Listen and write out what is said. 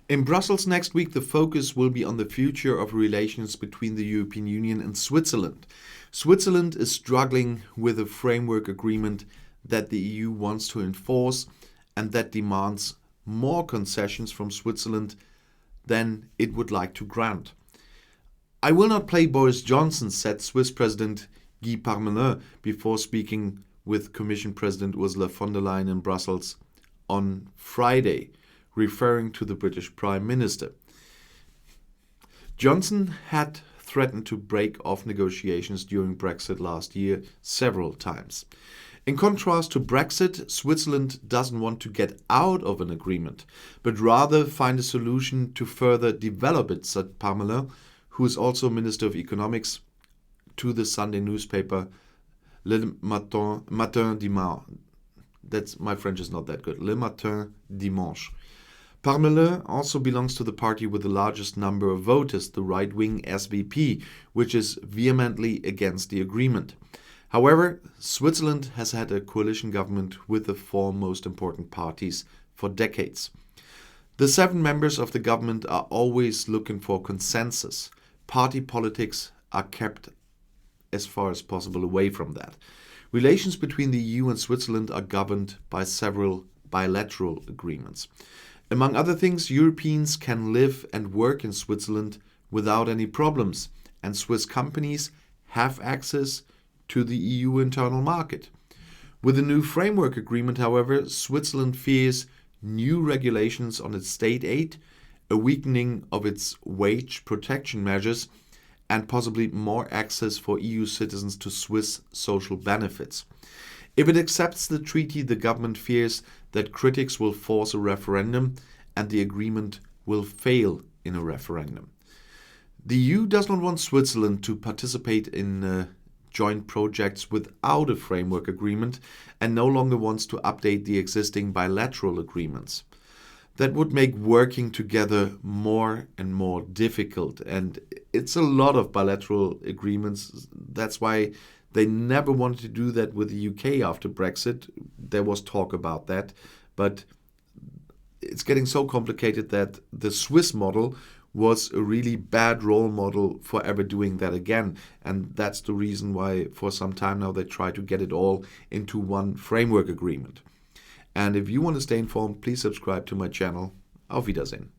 In Brussels next week, the focus will be on the future of relations between the European Union and Switzerland. Switzerland is struggling with a framework agreement that the EU wants to enforce and that demands more concessions from Switzerland than it would like to grant. I will not play Boris Johnson, said Swiss President Guy Parmelin before speaking with Commission President Ursula von der Leyen in Brussels on Friday, referring to the British Prime Minister. Johnson had threatened to break off negotiations during Brexit last year several times. In contrast to Brexit, Switzerland doesn't want to get out of an agreement, but rather find a solution to further develop it, said Parmelin, who is also Minister of Economics, to the Sunday newspaper Le Matin Dimanche. That's, my French is not that good. Le Matin Dimanche. Parmelin also belongs to the party with the largest number of voters, the right-wing SVP, which is vehemently against the agreement. However, Switzerland has had a coalition government with the four most important parties for decades. The 7 members of the government are always looking for consensus. Party politics are kept as far as possible away from that. Relations between the EU and Switzerland are governed by several bilateral agreements. Among other things, Europeans can live and work in Switzerland without any problems, and Swiss companies have access to the EU internal market. With the new framework agreement, however, Switzerland fears new regulations on its state aid, a weakening of its wage protection measures, and possibly more access for EU citizens to Swiss social benefits. If it accepts the treaty, the government fears that critics will force a referendum and the agreement will fail in a referendum. The EU does not want Switzerland to participate in joint projects without a framework agreement and no longer wants to update the existing bilateral agreements. That would make working together more and more difficult, and it's a lot of bilateral agreements. That's why they never wanted to do that with the UK after Brexit. There was talk about that, but it's getting so complicated that the Swiss model was a really bad role model for ever doing that again. And that's the reason why for some time now they try to get it all into one framework agreement. And if you want to stay informed, please subscribe to my channel. Auf Wiedersehen.